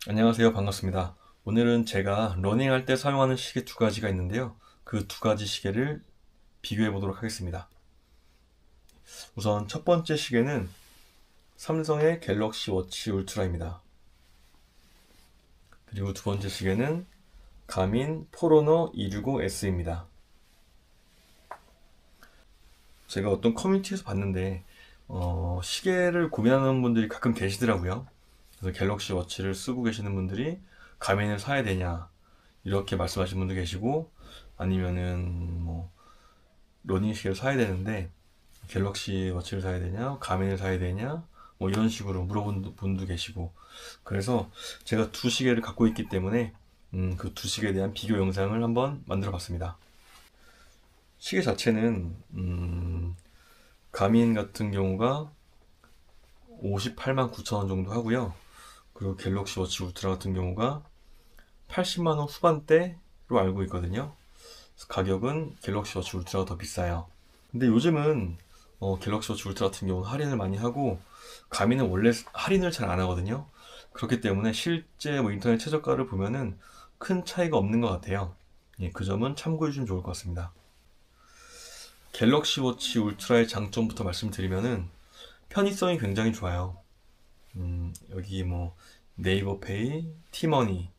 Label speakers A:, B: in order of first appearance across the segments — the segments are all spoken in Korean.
A: 안녕하세요. 반갑습니다. 오늘은 제가 러닝할 때 사용하는 시계 두 가지가 있는데요. 그 두 가지 시계를 비교해 보도록 하겠습니다. 우선 첫 번째 시계는 삼성의 갤럭시 워치 울트라입니다. 그리고 두 번째 시계는 가민 포로너 265S입니다. 제가 어떤 커뮤니티에서 봤는데 시계를 고민하는 분들이 가끔 계시더라고요. 그래서 갤럭시 워치를 쓰고 계시는 분들이 가민을 사야 되냐 이렇게 말씀하시는 분도 계시고, 아니면은 뭐 러닝 시계를 사야 되는데 갤럭시 워치를 사야 되냐 가민을 사야 되냐 뭐 이런 식으로 물어본 분도 계시고, 그래서 제가 두 시계를 갖고 있기 때문에 그 두 시계에 대한 비교 영상을 한번 만들어 봤습니다. 시계 자체는 가민 같은 경우가 58만 9천 원 정도 하고요. 그리고 갤럭시 워치 울트라 같은 경우가 80만 원 후반대로 알고 있거든요. 그래서 가격은 갤럭시 워치 울트라가 더 비싸요. 근데 요즘은 갤럭시 워치 울트라 같은 경우는 할인을 많이 하고, 가미는 원래 할인을 잘 안 하거든요. 그렇기 때문에 실제 뭐 인터넷 최저가를 보면은 큰 차이가 없는 것 같아요. 예, 그 점은 참고해 주시면 좋을 것 같습니다. 갤럭시 워치 울트라의 장점부터 말씀드리면은 편의성이 굉장히 좋아요. 여기 뭐 네이버 페이, 티머니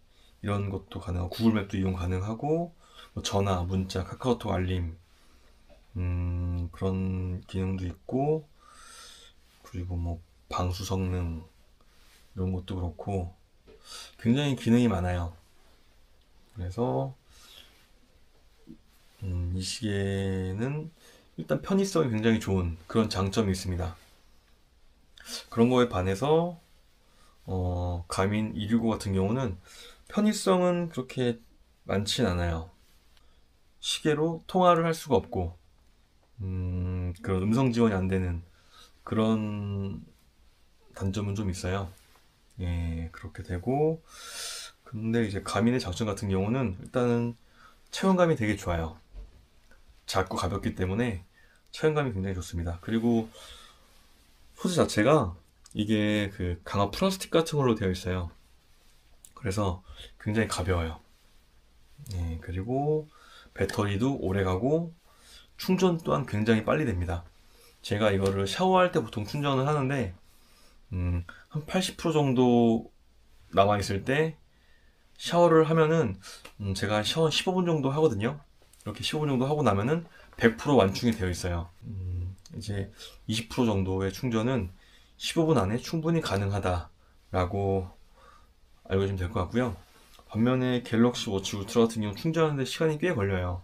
A: 이런 것도 가능하고, 구글맵도 이용 가능하고, 뭐 전화, 문자, 카카오톡 알림 그런 기능도 있고, 그리고 뭐 방수 성능 이런 것도 그렇고 굉장히 기능이 많아요. 그래서 이 시계는 일단 편의성이 굉장히 좋은 그런 장점이 있습니다. 그런 거에 반해서 가민 265 같은 경우는 편의성은 그렇게 많진 않아요. 시계로 통화를 할 수가 없고, 그런 음성 지원이 안 되는 그런 단점은 좀 있어요. 예, 그렇게 되고, 근데 이제 가민의 장점 같은 경우는 일단은 체온감이 되게 좋아요. 작고 가볍기 때문에 체온감이 굉장히 좋습니다. 그리고 소재 자체가 이게 그 강화 플라스틱 같은 걸로 되어 있어요. 그래서 굉장히 가벼워요. 예, 그리고 배터리도 오래 가고 충전 또한 굉장히 빨리 됩니다. 제가 이거를 샤워할 때 보통 충전을 하는데 한 80% 정도 남아 있을 때 샤워를 하면은 제가 샤워 15분 정도 하거든요. 이렇게 15분 정도 하고 나면은 100% 완충이 되어 있어요. 이제 20% 정도의 충전은 15분 안에 충분히 가능하다라고 알고 계시면 될 것 같고요. 반면에 갤럭시 워치 울트라 같은 경우 충전하는데 시간이 꽤 걸려요.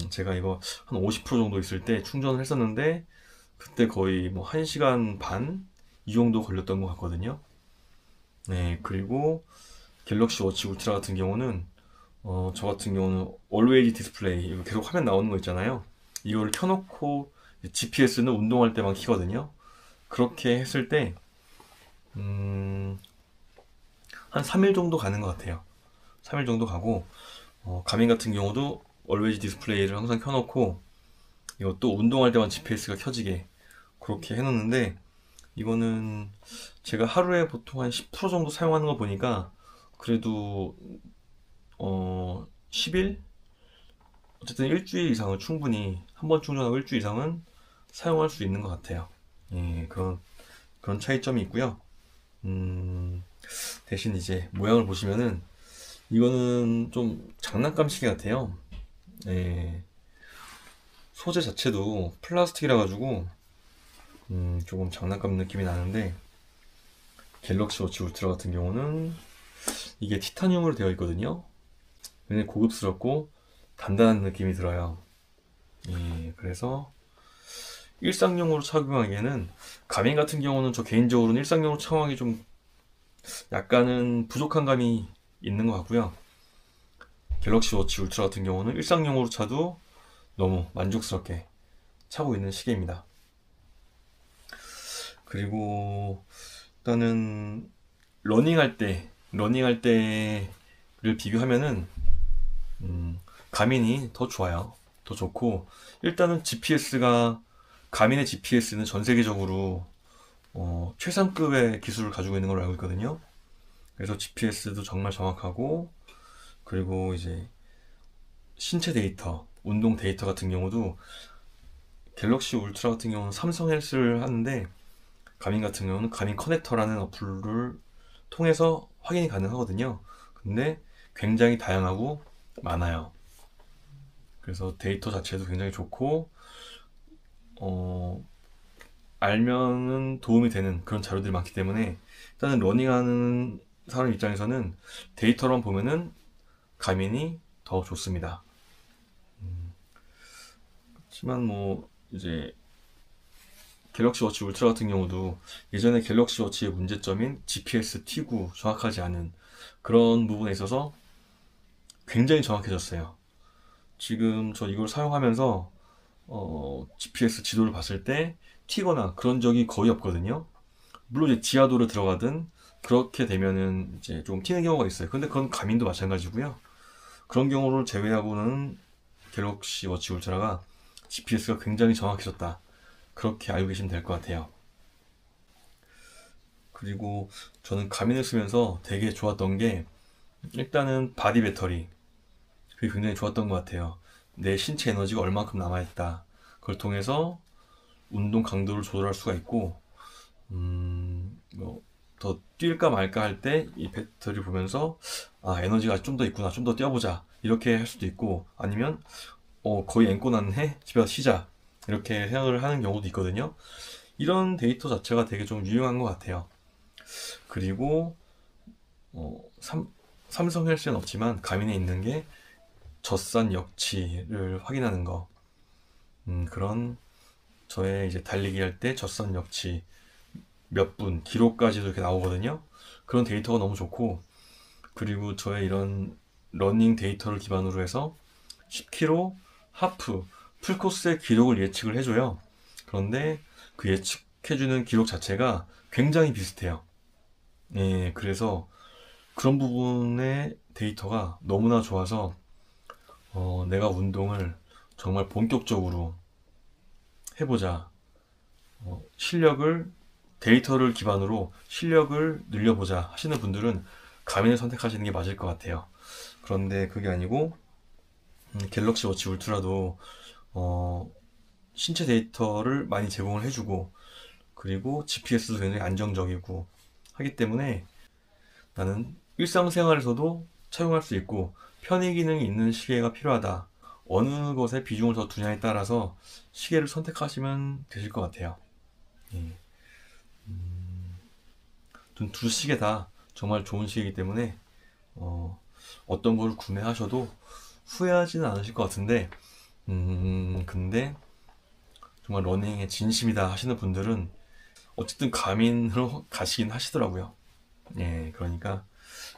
A: 제가 이거 한 50% 정도 있을 때 충전을 했었는데 그때 거의 뭐 1시간 반 이 정도 걸렸던 것 같거든요. 네, 그리고 갤럭시 워치 울트라 같은 경우는 저 같은 경우는 Always 디스플레이, 이거 계속 화면 나오는 거 있잖아요. 이거를 켜놓고 GPS는 운동할 때만 키거든요. 그렇게 했을 때 한 3일 정도 가는 것 같아요. 3일 정도 가고, 가민 같은 경우도 Always 디스플레이를 항상 켜놓고 이것도 운동할 때만 GPS가 켜지게 그렇게 해놓는데, 이거는 제가 하루에 보통 한 10% 정도 사용하는 거 보니까 그래도 10일? 어쨌든 일주일 이상은 충분히, 한 번 충전하고 일주일 이상은 사용할 수 있는 것 같아요. 예, 그런 차이점이 있고요. 대신 이제 모양을 보시면은 이거는 좀 장난감 시계 같아요. 예, 소재 자체도 플라스틱이라 가지고 조금 장난감 느낌이 나는데, 갤럭시 워치 울트라 같은 경우는 이게 티타늄으로 되어 있거든요. 굉장히 고급스럽고 단단한 느낌이 들어요. 예, 그래서 일상용으로 착용하기에는, 가민 같은 경우는 저 개인적으로는 일상용으로 착용하기 좀 약간은 부족한 감이 있는 것 같고요. 갤럭시 워치 울트라 같은 경우는 일상용으로 차도 너무 만족스럽게 차고 있는 시계입니다. 그리고 일단은 러닝할 때를 비교하면은 가민이 더 좋아요. 더 좋고, 일단은 가민의 GPS는 전 세계적으로 최상급의 기술을 가지고 있는 걸로 알고 있거든요. 그래서 GPS도 정말 정확하고, 그리고 이제 신체 데이터, 운동 데이터 같은 경우도 갤럭시 울트라 같은 경우는 삼성 헬스를 하는데, 가민 같은 경우는 가민 커넥터라는 어플을 통해서 확인이 가능하거든요. 근데 굉장히 다양하고 많아요. 그래서 데이터 자체도 굉장히 좋고, 알면은 도움이 되는 그런 자료들이 많기 때문에, 일단은 러닝하는 사람 입장에서는 데이터만 보면은 가민이 더 좋습니다. 하지만 뭐 이제 갤럭시 워치 울트라 같은 경우도 예전에 갤럭시 워치의 문제점인 GPS 튀구 정확하지 않은 그런 부분에 있어서 굉장히 정확해졌어요. 지금 저 이걸 사용하면서 GPS 지도를 봤을 때 튀거나 그런 적이 거의 없거든요. 물론 이제 지하도로 들어가든 그렇게 되면은 이제 좀 튀는 경우가 있어요. 근데 그건 가민도 마찬가지고요. 그런 경우를 제외하고는 갤럭시 워치 울트라가 GPS가 굉장히 정확해졌다. 그렇게 알고 계시면 될 것 같아요. 그리고 저는 가민을 쓰면서 되게 좋았던 게, 일단은 바디 배터리, 그게 굉장히 좋았던 것 같아요. 내 신체 에너지가 얼마큼 남아있다. 그걸 통해서 운동 강도를 조절할 수가 있고, 더 뛸까 말까 할 때 이 배터리 보면서, 아, 에너지가 좀 더 있구나, 좀 더 뛰어보자, 이렇게 할 수도 있고, 아니면 거의 앵꼬 났네, 집에 가서 쉬자, 이렇게 생각을 하는 경우도 있거든요. 이런 데이터 자체가 되게 좀 유용한 것 같아요. 그리고 삼성 헬스는 없지만 가민에 있는 게 젖산 역치를 확인하는 거. 그런 저의 이제 달리기 할 때 젖산 역치 몇 분 기록까지도 이렇게 나오거든요. 그런 데이터가 너무 좋고, 그리고 저의 이런 러닝 데이터를 기반으로 해서 10km 하프 풀코스의 기록을 예측을 해줘요. 그런데 그 예측해주는 기록 자체가 굉장히 비슷해요. 예, 그래서 그런 부분의 데이터가 너무나 좋아서 내가 운동을 정말 본격적으로 해보자, 실력을, 데이터를 기반으로 실력을 늘려보자 하시는 분들은 가민을 선택하시는 게 맞을 것 같아요. 그런데 그게 아니고 갤럭시 워치 울트라도 신체 데이터를 많이 제공을 해주고, 그리고 GPS도 굉장히 안정적이고 하기 때문에 나는 일상생활에서도 차용할 수 있고 편의 기능이 있는 시계가 필요하다. 어느 것에 비중을 더 두냐에 따라서 시계를 선택하시면 되실 것 같아요. 예. 두 시계 다 정말 좋은 시계이기 때문에 어떤 걸 구매하셔도 후회하지는 않으실 것 같은데, 근데 정말 러닝에 진심이다 하시는 분들은 어쨌든 가민으로 가시긴 하시더라고요. 예, 그러니까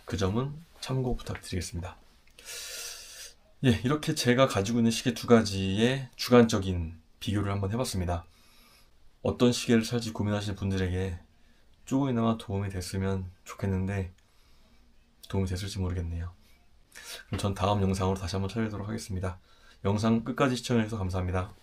A: 그 점은 참고 부탁드리겠습니다. 예, 이렇게 제가 가지고 있는 시계 두 가지의 주관적인 비교를 한번 해봤습니다. 어떤 시계를 살지 고민하시는 분들에게 조금이나마 도움이 됐으면 좋겠는데, 도움이 됐을지 모르겠네요. 그럼 전 다음 영상으로 다시 한번 찾아뵙도록 하겠습니다. 영상 끝까지 시청해주셔서 감사합니다.